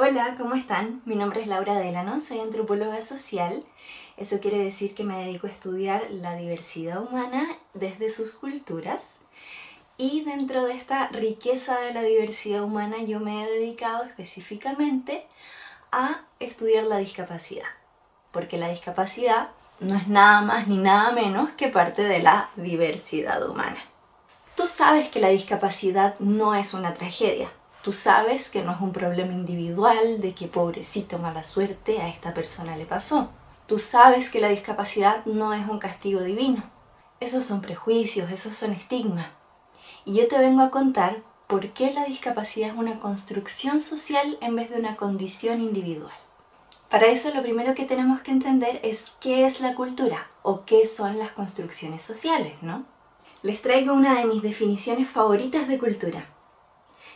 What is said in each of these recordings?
Hola, ¿cómo están? Mi nombre es Laura Delano, soy antropóloga social. Eso quiere decir que me dedico a estudiar la diversidad humana desde sus culturas. Y dentro de esta riqueza de la diversidad humana yo me he dedicado específicamente a estudiar la discapacidad. Porque la discapacidad no es nada más ni nada menos que parte de la diversidad humana. Tú sabes que la discapacidad no es una tragedia. Tú sabes que no es un problema individual de que pobrecito mala suerte a esta persona le pasó. Tú sabes que la discapacidad no es un castigo divino. Esos son prejuicios, esos son estigmas. Y yo te vengo a contar por qué la discapacidad es una construcción social en vez de una condición individual. Para eso lo primero que tenemos que entender es qué es la cultura o qué son las construcciones sociales, ¿no? Les traigo una de mis definiciones favoritas de cultura.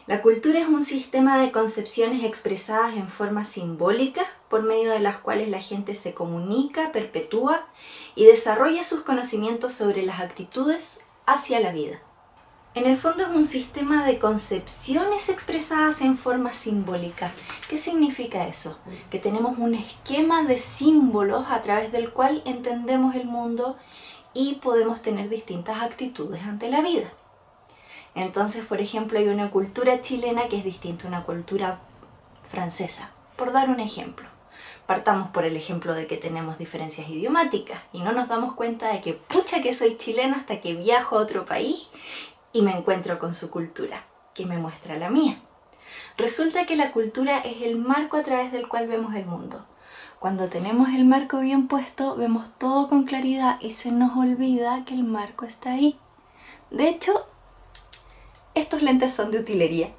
La cultura es un sistema de concepciones expresadas en formas simbólicas por medio de las cuales la gente se comunica, perpetúa y desarrolla sus conocimientos sobre las actitudes hacia la vida. En el fondo es un sistema de concepciones expresadas en forma simbólica. ¿Qué significa eso? Que tenemos un esquema de símbolos a través del cual entendemos el mundo y podemos tener distintas actitudes ante la vida. Entonces, por ejemplo, hay una cultura chilena que es distinta a una cultura francesa, por dar un ejemplo. Partamos por el ejemplo de que tenemos diferencias idiomáticas y no nos damos cuenta de que pucha que soy chileno hasta que viajo a otro país y me encuentro con su cultura, que me muestra la mía. Resulta que la cultura es el marco a través del cual vemos el mundo. Cuando tenemos el marco bien puesto, vemos todo con claridad y se nos olvida que el marco está ahí. De hecho, estos lentes son de utilería,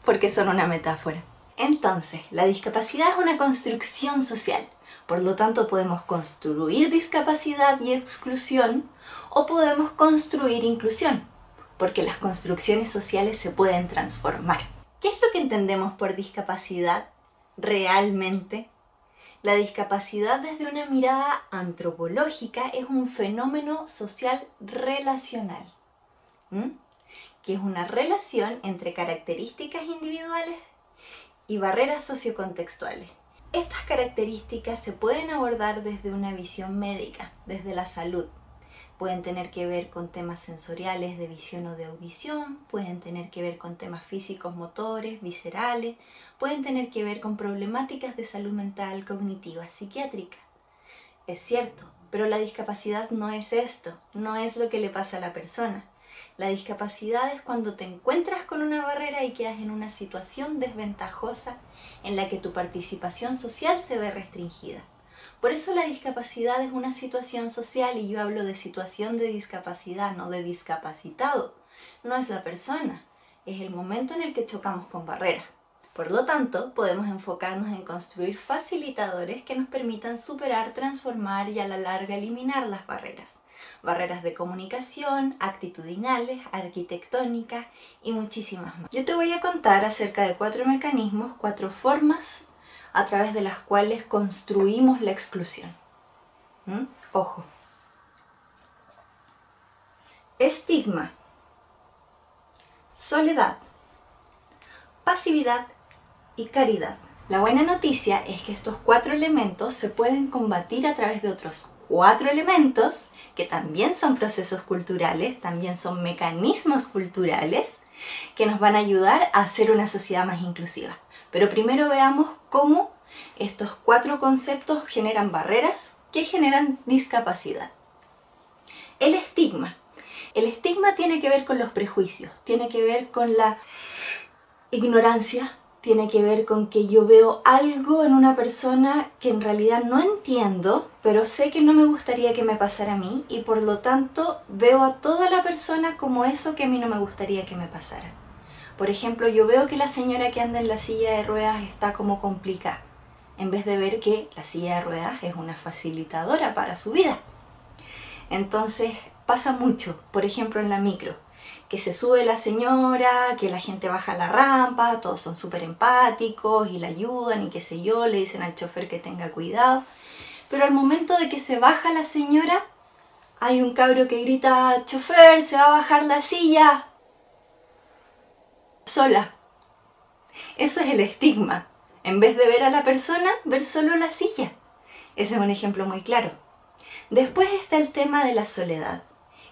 porque son una metáfora. Entonces, la discapacidad es una construcción social. Por lo tanto, podemos construir discapacidad y exclusión o podemos construir inclusión, porque las construcciones sociales se pueden transformar. ¿Qué es lo que entendemos por discapacidad realmente? La discapacidad desde una mirada antropológica es un fenómeno social relacional, que es una relación entre características individuales y barreras sociocontextuales. Estas características se pueden abordar desde una visión médica, desde la salud. Pueden tener que ver con temas sensoriales de visión o de audición, pueden tener que ver con temas físicos, motores, viscerales, pueden tener que ver con problemáticas de salud mental, cognitiva, psiquiátrica. Es cierto, pero la discapacidad no es esto, no es lo que le pasa a la persona. La discapacidad es cuando te encuentras con una barrera y quedas en una situación desventajosa en la que tu participación social se ve restringida. Por eso la discapacidad es una situación social y yo hablo de situación de discapacidad, no de discapacitado. No es la persona, es el momento en el que chocamos con barreras. Por lo tanto, podemos enfocarnos en construir facilitadores que nos permitan superar, transformar y a la larga eliminar las barreras. Barreras de comunicación, actitudinales, arquitectónicas y muchísimas más. Yo te voy a contar acerca de 4 mecanismos, 4 formas a través de las cuales construimos la exclusión. Ojo. Estigma, soledad, pasividad y caridad. La buena noticia es que estos 4 elementos se pueden combatir a través de otros 4 elementos que también son procesos culturales, también son mecanismos culturales que nos van a ayudar a hacer una sociedad más inclusiva. Pero primero veamos cómo estos 4 conceptos generan barreras que generan discapacidad. El estigma. El estigma tiene que ver con los prejuicios, tiene que ver con la ignorancia, tiene que ver con que yo veo algo en una persona que en realidad no entiendo, pero sé que no me gustaría que me pasara a mí y por lo tanto veo a toda la persona como eso que a mí no me gustaría que me pasara. Por ejemplo, yo veo que la señora que anda en la silla de ruedas está como complicada, en vez de ver que la silla de ruedas es una facilitadora para su vida. Entonces pasa mucho, por ejemplo en la micro, que se sube la señora, que la gente baja la rampa, todos son súper empáticos y la ayudan y qué sé yo, le dicen al chofer que tenga cuidado. Pero al momento de que se baja la señora, hay un cabro que grita, chofer, se va a bajar la silla sola. Eso es el estigma. En vez de ver a la persona, ver solo la silla. Ese es un ejemplo muy claro. Después está el tema de la soledad.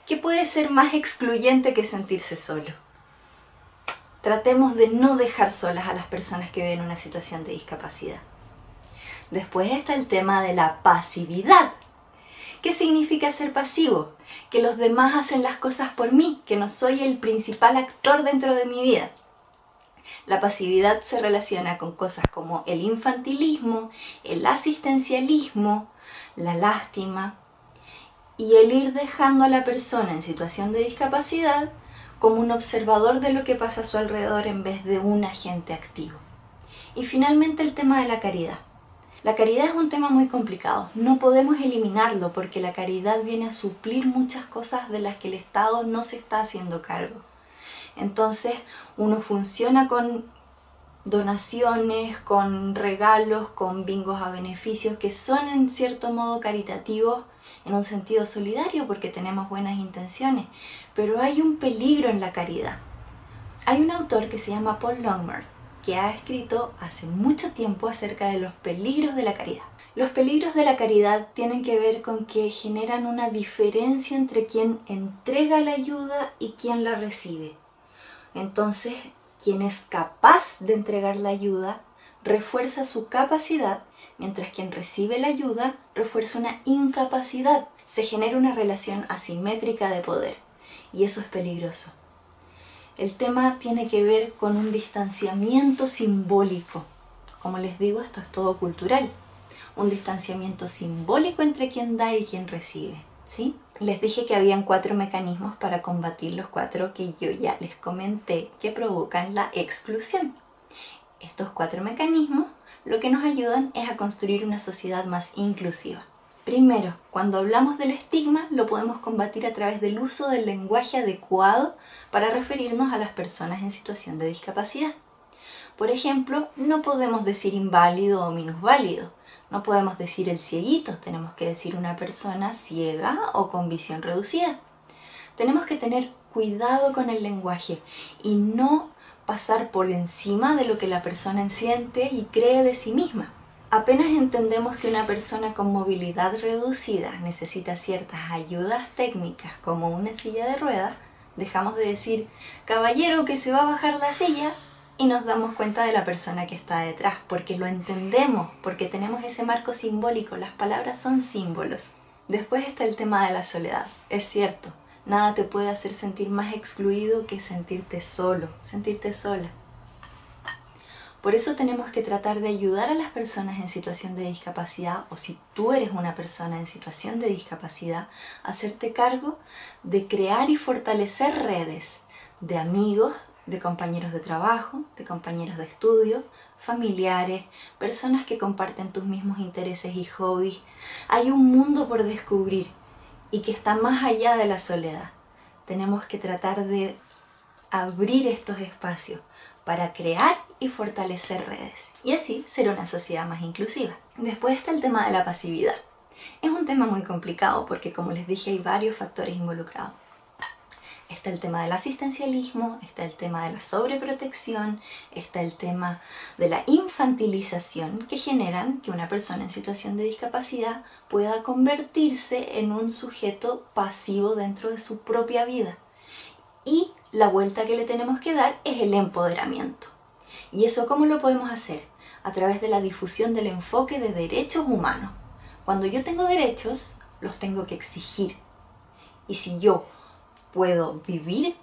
¿Qué puede ser más excluyente que sentirse solo? Tratemos de no dejar solas a las personas que viven una situación de discapacidad. Después está el tema de la pasividad. ¿Qué significa ser pasivo? Que los demás hacen las cosas por mí, que no soy el principal actor dentro de mi vida. La pasividad se relaciona con cosas como el infantilismo, el asistencialismo, la lástima y el ir dejando a la persona en situación de discapacidad como un observador de lo que pasa a su alrededor en vez de un agente activo. Y finalmente el tema de la caridad. La caridad es un tema muy complicado, no podemos eliminarlo porque la caridad viene a suplir muchas cosas de las que el Estado no se está haciendo cargo. Entonces uno funciona con donaciones, con regalos, con bingos a beneficios que son en cierto modo caritativos en un sentido solidario porque tenemos buenas intenciones, pero hay un peligro en la caridad. Hay un autor que se llama Paul Longmire que ha escrito hace mucho tiempo acerca de los peligros de la caridad. Los peligros de la caridad tienen que ver con que generan una diferencia entre quien entrega la ayuda y quien la recibe. Entonces, quien es capaz de entregar la ayuda refuerza su capacidad, mientras quien recibe la ayuda refuerza una incapacidad. Se genera una relación asimétrica de poder y eso es peligroso. El tema tiene que ver con un distanciamiento simbólico. Como les digo, esto es todo cultural. Un distanciamiento simbólico entre quien da y quien recibe, ¿sí? Les dije que habían 4 mecanismos para combatir los 4 que yo ya les comenté que provocan la exclusión. Estos 4 mecanismos lo que nos ayudan es a construir una sociedad más inclusiva. Primero, cuando hablamos del estigma, lo podemos combatir a través del uso del lenguaje adecuado para referirnos a las personas en situación de discapacidad. Por ejemplo, no podemos decir inválido o minusválido, no podemos decir el cieguito, tenemos que decir una persona ciega o con visión reducida. Tenemos que tener cuidado con el lenguaje y no pasar por encima de lo que la persona siente y cree de sí misma. Apenas entendemos que una persona con movilidad reducida necesita ciertas ayudas técnicas como una silla de ruedas, dejamos de decir, caballero que se va a bajar la silla, y nos damos cuenta de la persona que está detrás, porque lo entendemos, porque tenemos ese marco simbólico, las palabras son símbolos. Después está el tema de la soledad. Es cierto, nada te puede hacer sentir más excluido que sentirte solo, sentirte sola. Por eso tenemos que tratar de ayudar a las personas en situación de discapacidad, o si tú eres una persona en situación de discapacidad, hacerte cargo de crear y fortalecer redes de amigos, de compañeros de trabajo, de compañeros de estudio, familiares, personas que comparten tus mismos intereses y hobbies. Hay un mundo por descubrir y que está más allá de la soledad. Tenemos que tratar de abrir estos espacios para crear y fortalecer redes y así ser una sociedad más inclusiva. Después está el tema de la pasividad. Es un tema muy complicado porque, como les dije, hay varios factores involucrados. Está el tema del asistencialismo, está el tema de la sobreprotección, está el tema de la infantilización que generan que una persona en situación de discapacidad pueda convertirse en un sujeto pasivo dentro de su propia vida. Y la vuelta que le tenemos que dar es el empoderamiento. ¿Y eso cómo lo podemos hacer? A través de la difusión del enfoque de derechos humanos. Cuando yo tengo derechos, los tengo que exigir. Y si yo puedo vivir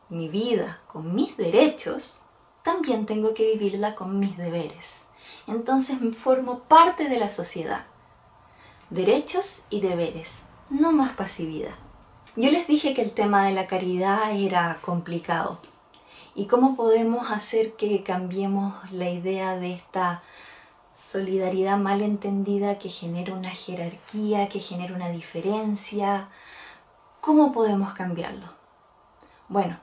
mi vida con mis derechos, también tengo que vivirla con mis deberes. Entonces formo parte de la sociedad. Derechos y deberes, no más pasividad. Yo les dije que el tema de la caridad era complicado. ¿Y cómo podemos hacer que cambiemos la idea de esta solidaridad mal entendida que genera una jerarquía, que genera una diferencia? ¿Cómo podemos cambiarlo? Bueno,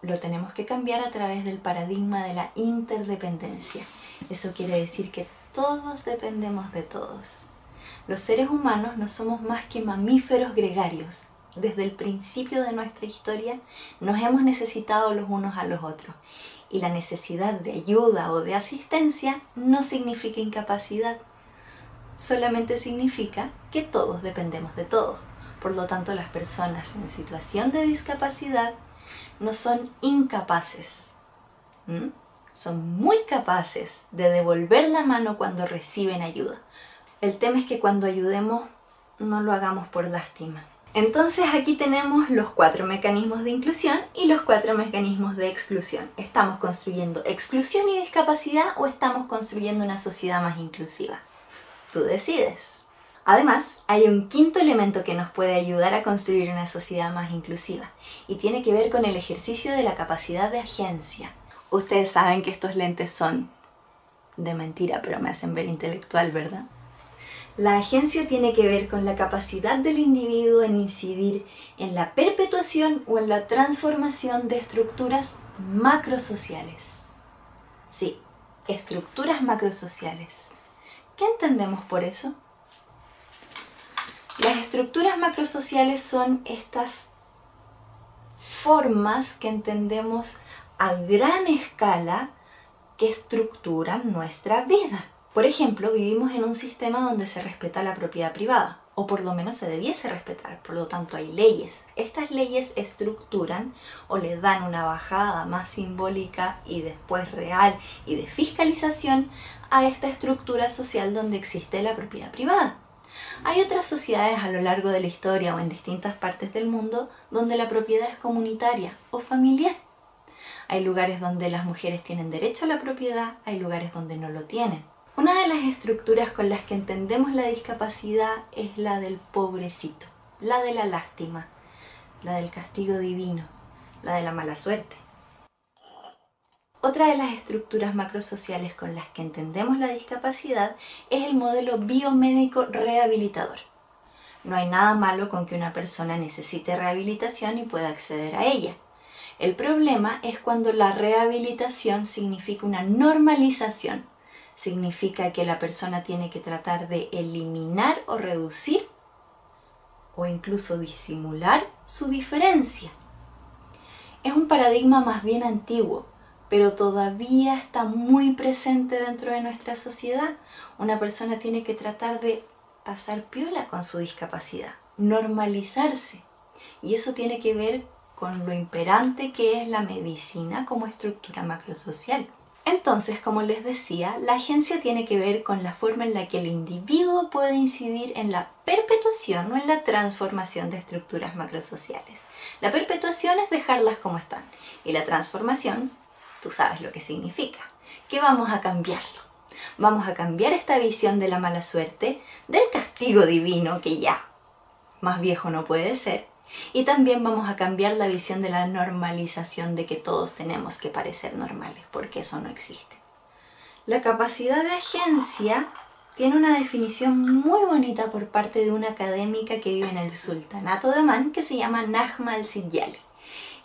lo tenemos que cambiar a través del paradigma de la interdependencia. Eso quiere decir que todos dependemos de todos. Los seres humanos no somos más que mamíferos gregarios. Desde el principio de nuestra historia nos hemos necesitado los unos a los otros. y la necesidad de ayuda o de asistencia no significa incapacidad, solamente significa que todos dependemos de todos. Por lo tanto, las personas en situación de discapacidad no son incapaces, son muy capaces de devolver la mano cuando reciben ayuda. El tema es que cuando ayudemos no lo hagamos por lástima. Entonces aquí tenemos los 4 mecanismos de inclusión y los 4 mecanismos de exclusión. ¿Estamos construyendo exclusión y discapacidad o estamos construyendo una sociedad más inclusiva? Tú decides. Además, hay un 5.º elemento que nos puede ayudar a construir una sociedad más inclusiva y tiene que ver con el ejercicio de la capacidad de agencia. Ustedes saben que estos lentes son de mentira, pero me hacen ver intelectual, ¿verdad? La agencia tiene que ver con la capacidad del individuo en incidir en la perpetuación o en la transformación de estructuras macrosociales. Sí, estructuras macrosociales. ¿Qué entendemos por eso? Las estructuras macrosociales son estas formas que entendemos a gran escala que estructuran nuestra vida. Por ejemplo, vivimos en un sistema donde se respeta la propiedad privada, o por lo menos se debiese respetar, por lo tanto hay leyes. Estas leyes estructuran o le dan una bajada más simbólica y después real y de fiscalización a esta estructura social donde existe la propiedad privada. Hay otras sociedades a lo largo de la historia o en distintas partes del mundo donde la propiedad es comunitaria o familiar. Hay lugares donde las mujeres tienen derecho a la propiedad, hay lugares donde no lo tienen. Una de las estructuras con las que entendemos la discapacidad es la del pobrecito, la de la lástima, la del castigo divino, la de la mala suerte. Otra de las estructuras macrosociales con las que entendemos la discapacidad es el modelo biomédico rehabilitador. No hay nada malo con que una persona necesite rehabilitación y pueda acceder a ella. El problema es cuando la rehabilitación significa una normalización. Significa que la persona tiene que tratar de eliminar o reducir o incluso disimular su diferencia. Es un paradigma más bien antiguo, pero todavía está muy presente dentro de nuestra sociedad. Una persona tiene que tratar de pasar piola con su discapacidad, normalizarse. Y eso tiene que ver con lo imperante que es la medicina como estructura macrosocial. Entonces, como les decía, la agencia tiene que ver con la forma en la que el individuo puede incidir en la perpetuación o en la transformación de estructuras macrosociales. La perpetuación es dejarlas como están y la transformación, tú sabes lo que significa, que vamos a cambiarlo. Vamos a cambiar esta visión de la mala suerte, del castigo divino que ya más viejo no puede ser, y también vamos a cambiar la visión de la normalización de que todos tenemos que parecer normales, porque eso no existe. La capacidad de agencia tiene una definición muy bonita por parte de una académica que vive en el Sultanato de Omán que se llama Najma Al-Sidyali,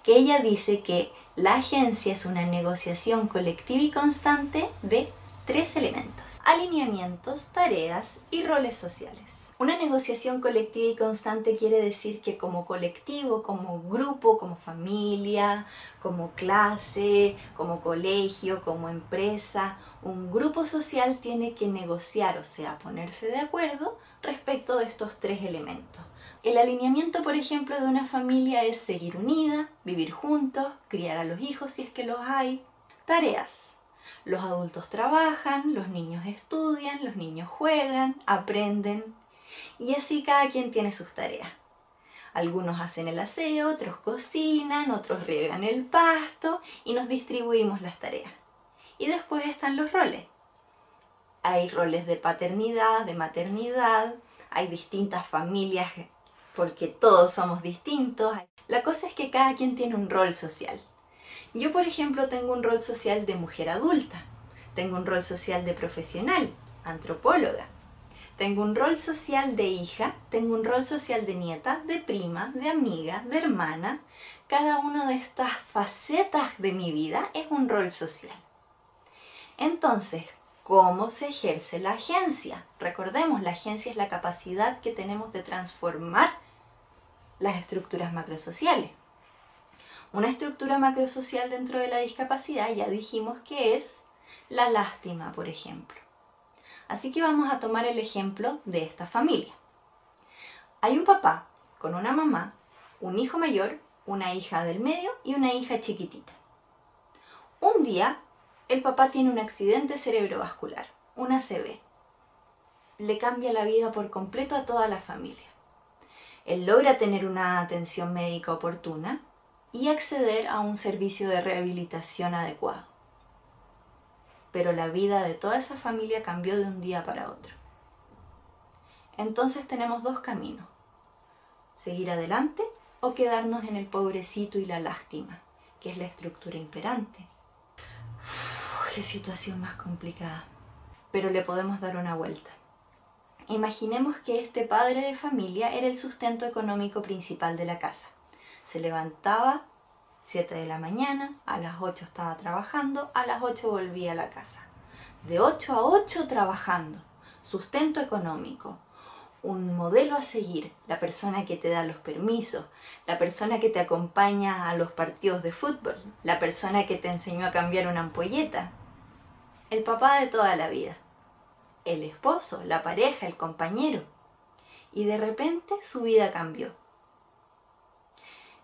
que ella dice que la agencia es una negociación colectiva y constante de 3 elementos: alineamientos, tareas y roles sociales. Una negociación colectiva y constante quiere decir que como colectivo, como grupo, como familia, como clase, como colegio, como empresa, un grupo social tiene que negociar, o sea, ponerse de acuerdo respecto de estos 3 elementos. El alineamiento, por ejemplo, de una familia es seguir unida, vivir juntos, criar a los hijos si es que los hay. Tareas. Los adultos trabajan, los niños estudian, los niños juegan, aprenden. Y así cada quien tiene sus tareas. Algunos hacen el aseo, otros cocinan, otros riegan el pasto y nos distribuimos las tareas. Y después están los roles. Hay roles de paternidad, de maternidad, hay distintas familias porque todos somos distintos. La cosa es que cada quien tiene un rol social. Yo, por ejemplo, tengo un rol social de mujer adulta, tengo un rol social de profesional, antropóloga. Tengo un rol social de hija, tengo un rol social de nieta, de prima, de amiga, de hermana. Cada una de estas facetas de mi vida es un rol social. Entonces, ¿cómo se ejerce la agencia? Recordemos, la agencia es la capacidad que tenemos de transformar las estructuras macrosociales. Una estructura macrosocial dentro de la discapacidad ya dijimos que es la lástima, por ejemplo. Así que vamos a tomar el ejemplo de esta familia. Hay un papá con una mamá, un hijo mayor, una hija del medio y una hija chiquitita. Un día, el papá tiene un accidente cerebrovascular, un ACV. Le cambia la vida por completo a toda la familia. Él logra tener una atención médica oportuna y acceder a un servicio de rehabilitación adecuado. Pero la vida de toda esa familia cambió de un día para otro. Entonces tenemos dos caminos: seguir adelante o quedarnos en el pobrecito y la lástima, que es la estructura imperante. ¡Qué situación más complicada! Pero le podemos dar una vuelta. Imaginemos que este padre de familia era el sustento económico principal de la casa. Se levantaba 7 de la mañana, a las 8 estaba trabajando, a las 8 volvía a la casa. De 8 a 8 trabajando, sustento económico, un modelo a seguir, la persona que te da los permisos, la persona que te acompaña a los partidos de fútbol, la persona que te enseñó a cambiar una ampolleta, el papá de toda la vida, el esposo, la pareja, el compañero. Y de repente su vida cambió.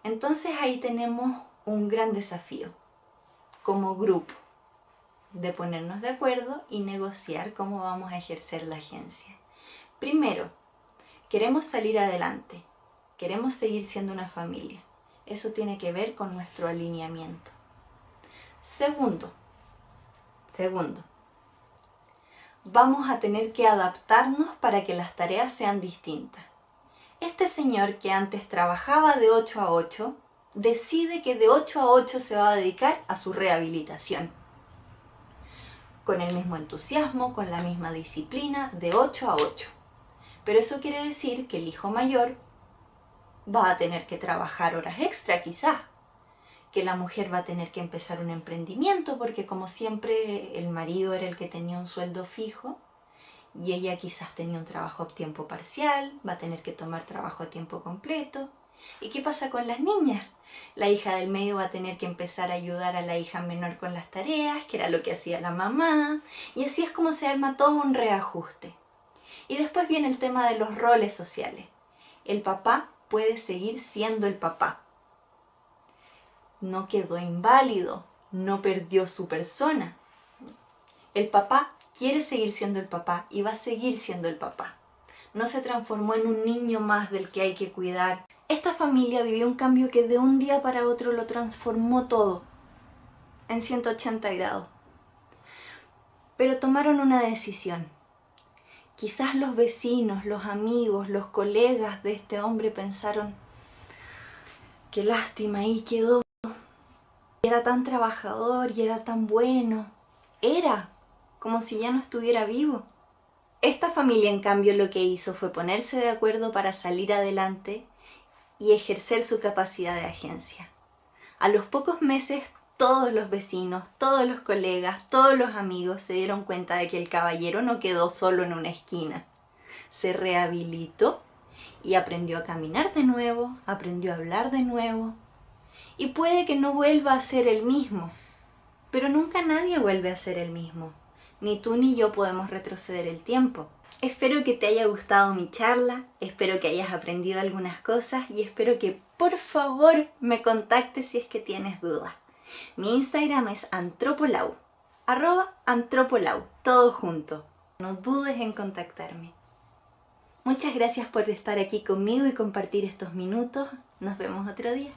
Entonces ahí tenemos un gran desafío, como grupo, de ponernos de acuerdo y negociar cómo vamos a ejercer la agencia. Primero, queremos salir adelante, queremos seguir siendo una familia. Eso tiene que ver con nuestro alineamiento. Segundo, vamos a tener que adaptarnos para que las tareas sean distintas. Este señor que antes trabajaba de 8 a 8, decide que de 8 a 8 se va a dedicar a su rehabilitación. Con el mismo entusiasmo, con la misma disciplina, de 8 a 8. Pero eso quiere decir que el hijo mayor va a tener que trabajar horas extra quizás, que la mujer va a tener que empezar un emprendimiento porque como siempre el marido era el que tenía un sueldo fijo y ella quizás tenía un trabajo a tiempo parcial, va a tener que tomar trabajo a tiempo completo. ¿Y qué pasa con las niñas? La hija del medio va a tener que empezar a ayudar a la hija menor con las tareas, que era lo que hacía la mamá, y así es como se arma todo un reajuste. Y después viene el tema de los roles sociales. El papá puede seguir siendo el papá. No quedó inválido, no perdió su persona. El papá quiere seguir siendo el papá y va a seguir siendo el papá. No se transformó en un niño más del que hay que cuidar. Esta familia vivió un cambio que de un día para otro lo transformó todo, en 180 grados. Pero tomaron una decisión. Quizás los vecinos, los amigos, los colegas de este hombre pensaron: qué lástima, ahí quedó. Era tan trabajador y era tan bueno. Era como si ya no estuviera vivo. Esta familia, en cambio, lo que hizo fue ponerse de acuerdo para salir adelante y ejercer su capacidad de agencia. A los pocos meses, todos los vecinos, todos los colegas, todos los amigos se dieron cuenta de que el caballero no quedó solo en una esquina. Se rehabilitó y aprendió a caminar de nuevo, aprendió a hablar de nuevo. Y puede que no vuelva a ser el mismo, pero nunca nadie vuelve a ser el mismo. Ni tú ni yo podemos retroceder el tiempo. Espero que te haya gustado mi charla, espero que hayas aprendido algunas cosas y espero que por favor me contactes si es que tienes dudas. Mi Instagram es antropolau, @antropolau, todo junto. No dudes en contactarme. Muchas gracias por estar aquí conmigo y compartir estos minutos. Nos vemos otro día.